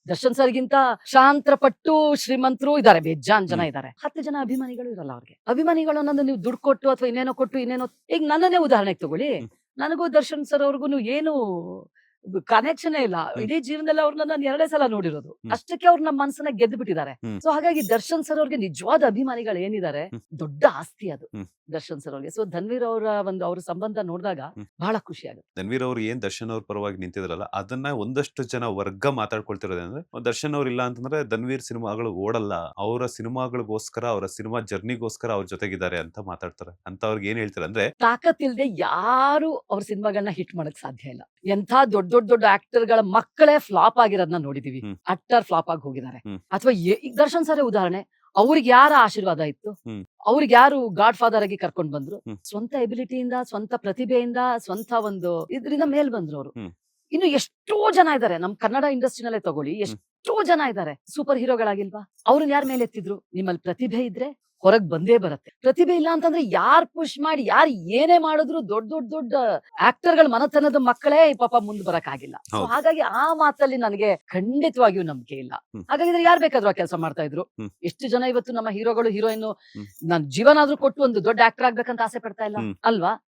ದರ್ಶನ್ ಸರ್ಗಿಂತ ಶಾಂತರ ಪಟ್ಟು ಶ್ರೀಮಂತರು ಇದಾರೆ, ಬೇಜಾನ್ ಜನ ಇದಾರೆ. 10 ಜನ ಅಭಿಮಾನಿಗಳು ಇರಲ್ಲ ಅವ್ರಿಗೆ. ಅಭಿಮಾನಿಗಳು ಅನ್ನೋದು ನೀವು ದುಡ್ಡು ಕೊಟ್ಟು ಅಥವಾ ಇನ್ನೇನೋ ಕೊಟ್ಟು ಇನ್ನೇನೋ, ಈಗ ನನ್ನನ್ನೇ ಉದಾಹರಣೆಗೆ ತಗೊಳ್ಳಿ. ನನಗೂ ದರ್ಶನ್ ಸರ್ ಅವ್ರಿಗೂ ಏನು ಕನೆಕ್ಷನ್ ಇಲ್ಲ. ಇಡೀ ಜೀವನದಲ್ಲಿ ಅವ್ರನ್ನ ನಾನು 2 ಸಲ ನೋಡಿರೋದು. ಅಷ್ಟಕ್ಕೆ ಅವ್ರು ನಮ್ಮ ಮನಸ್ಸನ್ನ ಗೆದ್ದು ಬಿಟ್ಟಿದ್ದಾರೆ. ಸೊ ಹಾಗಾಗಿ ದರ್ಶನ್ ಸರ್ ಅವ್ರಿಗೆ ನಿಜವಾದ ಅಭಿಮಾನಿಗಳು ಏನಿದ್ದಾರೆ, ದೊಡ್ಡ ಆಸ್ತಿ ಅದು ದರ್ಶನ್ ಸರ್ ಅವ್ರಿಗೆ. ಸೊ ಧನ್ವೀರ್ ಅವರ ಅವ್ರ ಸಂಬಂಧ ನೋಡಿದಾಗ ಬಹಳ ಖುಷಿ ಆಗುತ್ತೆ. ಧನ್ವೀರ್ ಅವ್ರು ಏನ್ ದರ್ಶನ್ ಅವ್ರ ಪರವಾಗಿ ನಿಂತಿದ್ರಲ್ಲ, ಅದನ್ನ ಒಂದಷ್ಟು ಜನ ವರ್ಗ ಮಾತಾಡ್ಕೊಳ್ತಿರೋದಂದ್ರೆ, ದರ್ಶನ್ ಅವ್ರು ಇಲ್ಲ ಅಂತಂದ್ರೆ ಧನ್ವೀರ್ ಸಿನಿಮಾಗಳು ಓಡಲ್ಲ, ಅವರ ಸಿನಿಮಾಗಳಿಗೋಸ್ಕರ, ಅವರ ಸಿನಿಮಾ ಜರ್ನಿಗೋಸ್ಕರ ಅವ್ರ ಜೊತೆಗಿದ್ದಾರೆ ಅಂತ ಮಾತಾಡ್ತಾರೆ. ಅಂತ ಅವ್ರಿಗೆ ಏನ್ ಹೇಳ್ತಾರೆ ಅಂದ್ರೆ, ತಾಕತ್ ಇಲ್ದೆ ಯಾರು ಅವ್ರ ಸಿನಿಮಾಗಳನ್ನ ಹಿಟ್ ಮಾಡಕ್ ಸಾಧ್ಯ ಇಲ್ಲ. ಎಂಥ ದೊಡ್ಡ ದೊಡ್ಡ ದೊಡ್ಡ ಆಕ್ಟರ್ ಗಳ ಮಕ್ಕಳೇ ಫ್ಲಾಪ್ ಆಗಿರೋದನ್ನ ನೋಡಿದೀವಿ. ಅಟ್ಟರ್ ಫ್ಲಾಪ್ ಆಗಿ ಹೋಗಿದ್ದಾರೆ. ಅಥವಾ ಈಗ ದರ್ಶನ್ ಸರ್ ಉದಾಹರಣೆ, ಅವ್ರಿಗೆ ಯಾರ ಆಶೀರ್ವಾದ ಇತ್ತು? ಅವ್ರಿಗೆ ಯಾರು ಗಾಡ್ ಫಾದರ್ ಆಗಿ ಕರ್ಕೊಂಡ್ ಬಂದ್ರು? ಸ್ವಂತ ಎಬಿಲಿಟಿಯಿಂದ, ಸ್ವಂತ ಪ್ರತಿಭೆಯಿಂದ, ಸ್ವಂತ ಒಂದು ಇದರಿಂದ ಮೇಲ್ ಬಂದ್ರು ಅವರು. ಇನ್ನು ಎಷ್ಟೋ ಜನ ಇದ್ದಾರೆ ನಮ್ ಕನ್ನಡ ಇಂಡಸ್ಟ್ರಿನಲ್ಲೇ ತಗೊಳ್ಳಿ, ಎಷ್ಟೋ ಜನ ಇದ್ದಾರೆ ಸೂಪರ್ ಹೀರೋಗಳಾಗಿಲ್ವಾ? ಅವ್ರನ್ನ ಯಾರು ಮೇಲೆ ಎತ್ತಿದ್ರು? ನಿಮ್ಮಲ್ಲಿ ಪ್ರತಿಭೆ ಇದ್ರೆ ಹೊರಗ್ ಬಂದೇ ಬರುತ್ತೆ. ಪ್ರತಿಭೆ ಇಲ್ಲ ಅಂತಂದ್ರೆ ಯಾರ್ ಪುಷ್ ಮಾಡಿ ಯಾರು ಏನೇ ಮಾಡಿದ್ರು ದೊಡ್ಡ ದೊಡ್ಡ ದೊಡ್ಡ ಆಕ್ಟರ್ ಗಳ ಮನತನದ ಮಕ್ಕಳೇ ಪಾಪ ಮುಂದ್ ಬರಕ್ ಆಗಿಲ್ಲ. ಸೊ ಹಾಗಾಗಿ ಆ ಮಾತಲ್ಲಿ ನನಗೆ ಖಂಡಿತವಾಗಿಯೂ ನಂಬಿಕೆ ಇಲ್ಲ. ಹಾಗಾಗಿದ್ರೆ ಯಾರು ಬೇಕಾದ್ರೂ ಆ ಕೆಲಸ ಮಾಡ್ತಾ ಇದ್ರು. ಎಷ್ಟು ಜನ ಇವತ್ತು ನಮ್ಮ ಹೀರೋಗಳು, ಹೀರೋಯಿನ್ ನನ್ ಜೀವನ ಆದ್ರೂ ಕೊಟ್ಟು ಒಂದು ದೊಡ್ಡ ಆಕ್ಟರ್ ಆಗ್ಬೇಕಂತ ಆಸೆ ಪಡ್ತಾ ಇಲ್ಲ ಅಲ್ವಾ?